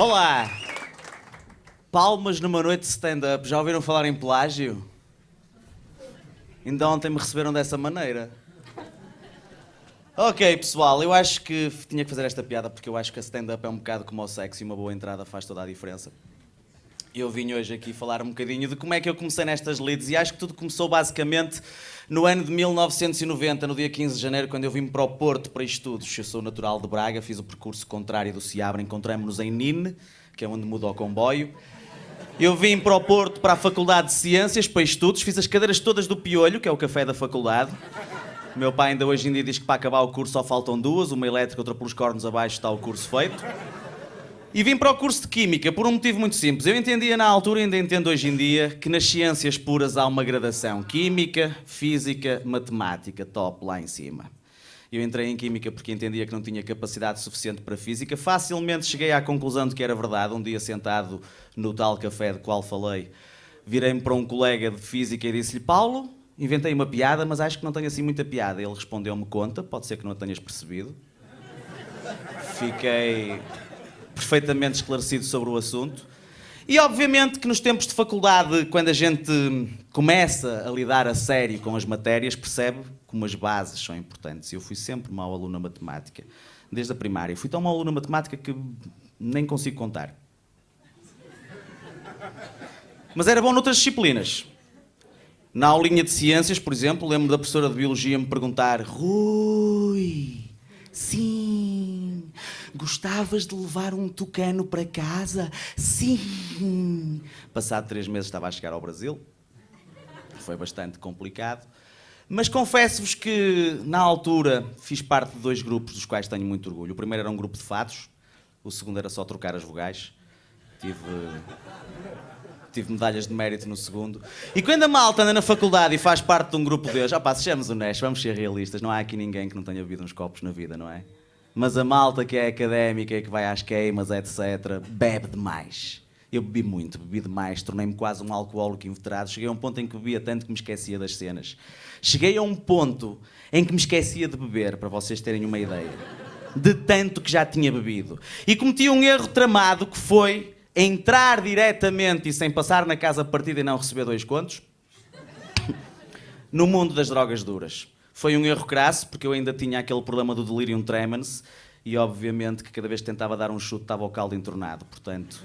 Olá! Palmas numa noite de stand-up. Já ouviram falar em plágio? Ainda ontem me receberam dessa maneira. Ok, pessoal, eu acho que tinha que fazer esta piada porque eu acho que a stand-up é um bocado como o sexo e uma boa entrada faz toda a diferença. Eu vim hoje aqui falar um bocadinho de como é que eu comecei nestas leads e acho que tudo começou basicamente no ano de 1990, no dia 15 de janeiro, quando eu vim para o Porto para estudos. Eu sou natural de Braga, fiz o percurso contrário do Seabra, encontramos-nos em Nine, que é onde muda o comboio. Eu vim para o Porto para a Faculdade de Ciências, para estudos, fiz as cadeiras todas do Piolho, que é o café da faculdade. O meu pai ainda hoje em dia diz que para acabar o curso só faltam duas, uma elétrica, outra pelos cornos abaixo, está o curso feito. E vim para o curso de Química por um motivo muito simples. Eu entendia na altura e ainda entendo hoje em dia que nas ciências puras há uma gradação. Química, Física, Matemática, top lá em cima. Eu entrei em Química porque entendia que não tinha capacidade suficiente para Física. Facilmente cheguei à conclusão de que era verdade. Um dia sentado no tal café de qual falei, virei-me para um colega de Física e disse-lhe: Paulo, inventei uma piada, mas acho que não tenho assim muita piada. Ele respondeu-me: conta, pode ser que não a tenhas percebido. Fiquei perfeitamente esclarecido sobre o assunto. E obviamente que nos tempos de faculdade, quando a gente começa a lidar a sério com as matérias, percebe como as bases são importantes. Eu fui sempre mau aluno na matemática, desde a primária. Fui tão mau aluno na matemática que nem consigo contar. Mas era bom noutras disciplinas. Na aulinha de ciências, por exemplo, lembro da professora de biologia me perguntar: Rui, sim, gostavas de levar um tucano para casa? Sim. Passado 3 meses estava a chegar ao Brasil. Foi bastante complicado. Mas confesso-vos que, na altura, fiz parte de 2 grupos dos quais tenho muito orgulho. O primeiro era um grupo de fados, o segundo era só trocar as vogais. Tive medalhas de mérito no segundo. E quando a malta anda na faculdade e faz parte de um grupo deles, sejamos honestos, vamos ser realistas, não há aqui ninguém que não tenha bebido uns copos na vida, não é? Mas a malta que é académica e que vai às queimas, etc., bebe demais. Eu bebi muito, bebi demais, tornei-me quase um alcoólico inveterado. Cheguei a um ponto em que bebia tanto que me esquecia das cenas. Cheguei a um ponto em que me esquecia de beber, para vocês terem uma ideia. De tanto que já tinha bebido. E cometi um erro tramado que foi entrar diretamente e sem passar na casa partida e não receber 2 contos no mundo das drogas duras. Foi um erro crasso, porque eu ainda tinha aquele problema do delirium tremens e obviamente que cada vez que tentava dar um chute estava o caldo entornado. Portanto,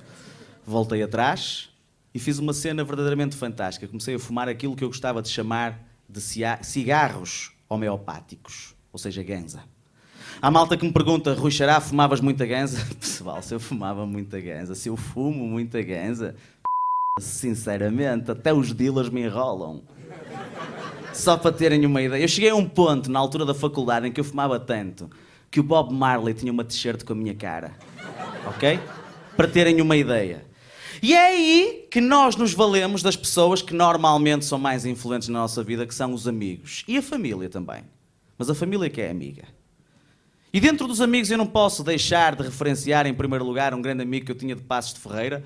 voltei atrás e fiz uma cena verdadeiramente fantástica. Comecei a fumar aquilo que eu gostava de chamar de cigarros homeopáticos, ou seja, ganza. Há malta que me pergunta: Rui Xará, fumavas muita ganza? Pessoal, se eu fumava muita ganza, se eu fumo muita ganza, sinceramente, até os dealers me enrolam. Só para terem uma ideia. Eu cheguei a um ponto, na altura da faculdade, em que eu fumava tanto que o Bob Marley tinha uma t-shirt com a minha cara. Ok? Para terem uma ideia. E é aí que nós nos valemos das pessoas que normalmente são mais influentes na nossa vida, que são os amigos. E a família também. Mas a família que é amiga. E dentro dos amigos eu não posso deixar de referenciar, em primeiro lugar, um grande amigo que eu tinha de Passos de Ferreira.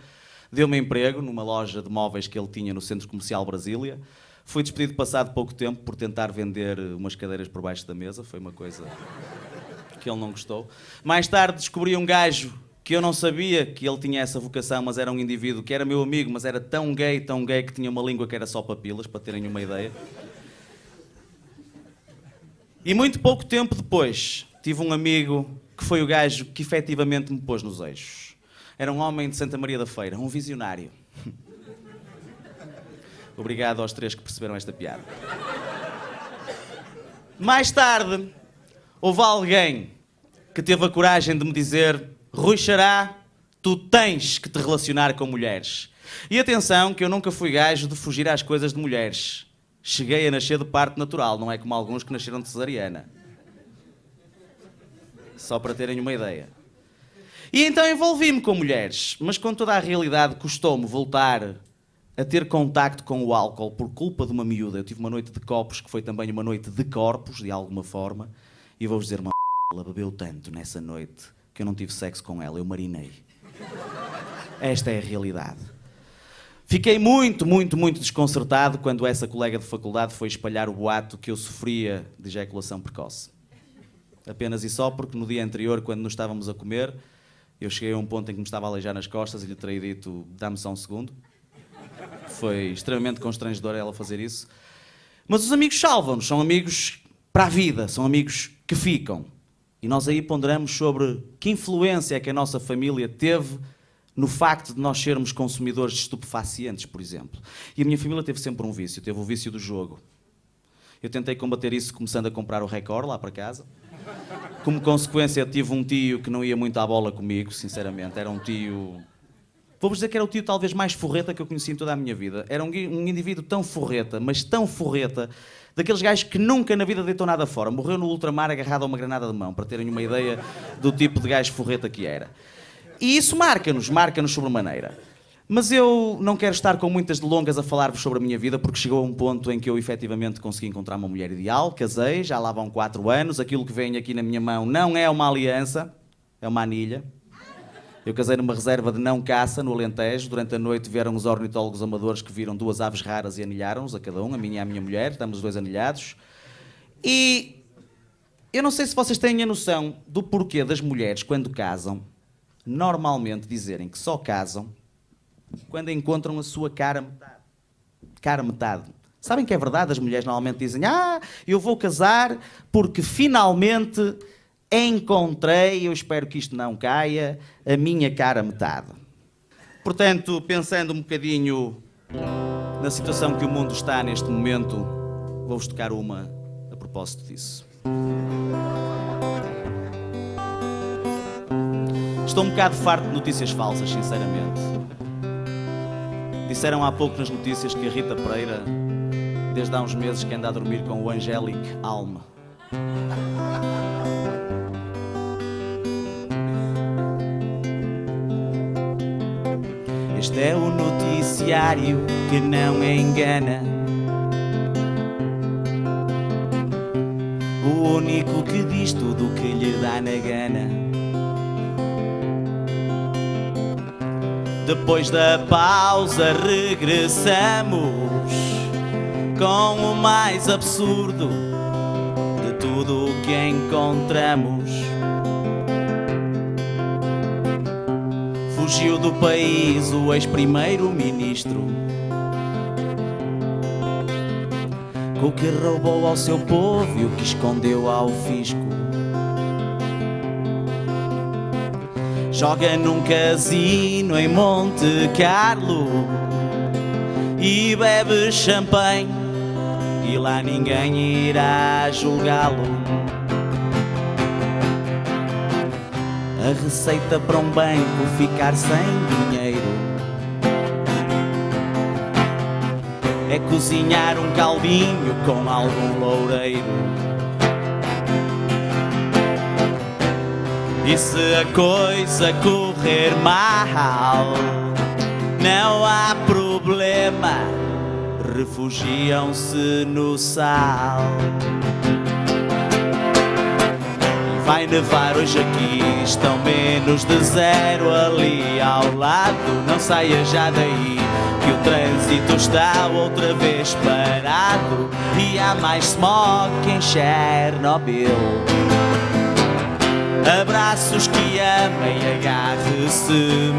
Deu-me emprego numa loja de móveis que ele tinha no Centro Comercial Brasília. Fui despedido passado pouco tempo por tentar vender umas cadeiras por baixo da mesa. Foi uma coisa que ele não gostou. Mais tarde descobri um gajo que eu não sabia que ele tinha essa vocação, mas era um indivíduo que era meu amigo, mas era tão gay, que tinha uma língua que era só papilas, para terem uma ideia. E muito pouco tempo depois, tive um amigo que foi o gajo que efetivamente me pôs nos eixos. Era um homem de Santa Maria da Feira, um visionário. Obrigado aos 3 que perceberam esta piada. Mais tarde, houve alguém que teve a coragem de me dizer: Rui Xará, tu tens que te relacionar com mulheres. E atenção, que eu nunca fui gajo de fugir às coisas de mulheres. Cheguei a nascer de parto natural, não é como alguns que nasceram de cesariana. Só para terem uma ideia. E então envolvi-me com mulheres, mas com toda a realidade custou-me voltar a ter contacto com o álcool por culpa de uma miúda. Eu tive uma noite de copos que foi também uma noite de corpos, de alguma forma, e vou-vos dizer, ela bebeu tanto nessa noite que eu não tive sexo com ela, eu marinei. Esta é a realidade. Fiquei muito desconcertado quando essa colega de faculdade foi espalhar o boato que eu sofria de ejaculação precoce. Apenas e só porque no dia anterior, quando nos estávamos a comer, Eu cheguei a um ponto em que me estava a aleijar nas costas e lhe terei dito, dá-me só um segundo. Foi extremamente constrangedor ela fazer isso. Mas os amigos salvam-nos, são amigos para a vida, são amigos que ficam. E nós aí ponderamos sobre que influência é que a nossa família teve no facto de nós sermos consumidores de estupefacientes, por exemplo. E a minha família teve sempre um vício, teve o vício do jogo. Eu tentei combater isso começando a comprar o Record lá para casa. Como consequência, tive um tio que não ia muito à bola comigo, sinceramente. Era um tio... Vou-vos dizer que era o tio talvez mais forreta que eu conheci em toda a minha vida. Era um indivíduo tão forreta, mas tão forreta, daqueles gajos que nunca na vida deitou nada fora. Morreu no ultramar agarrado a uma granada de mão, para terem uma ideia do tipo de gajo forreta que era. E isso marca-nos sobremaneira. Mas eu não quero estar com muitas delongas a falar-vos sobre a minha vida, porque chegou a um ponto em que eu efetivamente consegui encontrar uma mulher ideal, casei, já lá vão 4 anos, aquilo que vem aqui na minha mão não é uma aliança, é uma anilha. Eu casei numa reserva de não caça, no Alentejo. Durante a noite vieram os ornitólogos amadores que viram 2 aves raras e anilharam-nos a cada um, a minha e a minha mulher, estamos os 2 anilhados. E eu não sei se vocês têm a noção do porquê das mulheres, quando casam, normalmente dizerem que só casam quando encontram a sua cara metade. Cara metade. Sabem que é verdade? As mulheres normalmente dizem: eu vou casar porque finalmente encontrei, eu espero que isto não caia, a minha cara metade. Portanto, pensando um bocadinho na situação que o mundo está neste momento, vou-vos tocar uma a propósito disso. Estou um bocado farto de notícias falsas, sinceramente. Disseram há pouco nas notícias que a Rita Pereira, desde há uns meses, que anda a dormir com o Angélique Alme. Este é o noticiário que não engana, o único que diz tudo o que lhe dá na gana. Depois da pausa regressamos com o mais absurdo de tudo o que encontramos. Fugiu do país o ex-primeiro-ministro, com o que roubou ao seu povo e o que escondeu ao fisco. Joga num casino em Monte Carlo e bebe champanhe, e lá ninguém irá julgá-lo. A receita para um banco ficar sem dinheiro é cozinhar um caldinho com algum loureiro. E se a coisa correr mal, não há problema, refugiam-se no sal. E vai nevar hoje aqui, estão menos de 0 ali ao lado. Não saia já daí, que o trânsito está outra vez parado. E há mais smog que em Chernobyl. Abraços que amem, agarre-se,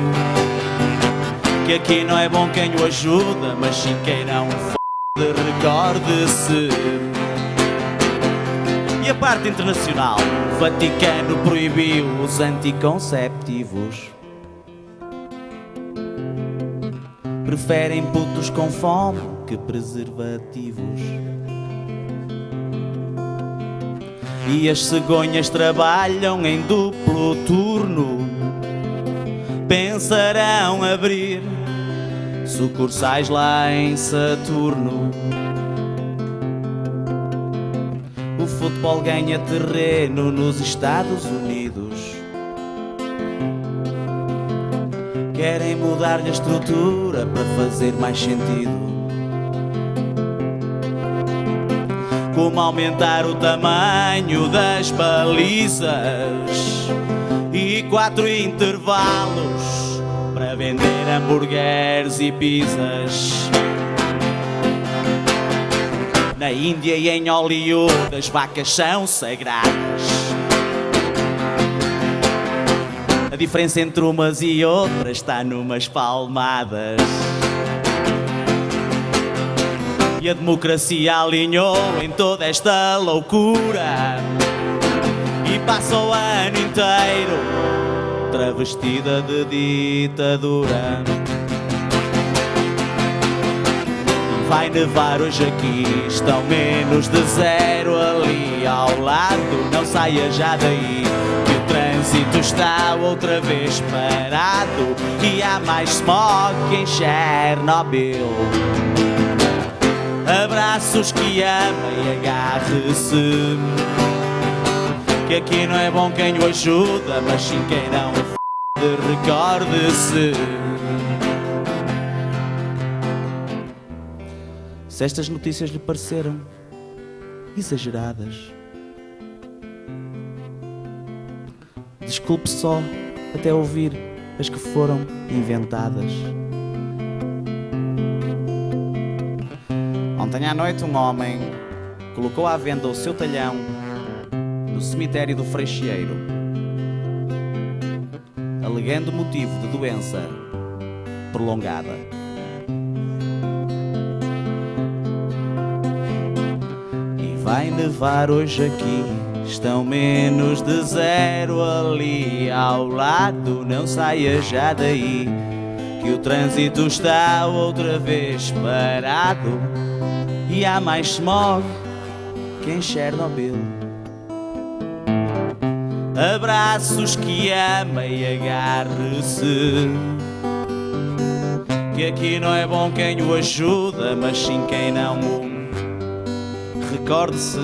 que aqui não é bom quem o ajuda, mas sim quem não f***, recorde-se. E a parte internacional, o Vaticano proibiu os anticonceptivos. Preferem putos com fome que preservativos. E as cegonhas trabalham em duplo turno, pensarão abrir sucursais lá em Saturno. O futebol ganha terreno nos Estados Unidos. Querem mudar-lhe a estrutura para fazer mais sentido. Como aumentar o tamanho das balizas e 4 intervalos para vender hambúrgueres e pizzas. Na Índia e em Hollywood as vacas são sagradas. diferença entre umas e outras está numas palmadas. E a democracia alinhou em toda esta loucura e passa o ano inteiro travestida de ditadura. E vai nevar hoje aqui, estão menos de zero ali ao lado. Não saia já daí, que o trânsito está outra vez parado. E há mais smog que em Chernobyl. Abraços que ama e agarre-se, que aqui não é bom quem o ajuda, mas sim quem não o recorde-se. Se estas notícias lhe pareceram exageradas, desculpe só até ouvir as que foram inventadas. Ontem à noite um homem colocou à venda o seu talhão no cemitério do Freixeiro, alegando motivo de doença prolongada. E vai nevar hoje aqui, estão menos de zero ali ao lado. Não saia já daí, que o trânsito está outra vez parado. E há mais smog que em Chernobyl. Abraços que ama e agarre-se, que aqui não é bom quem o ajuda, mas sim quem não o recorde-se.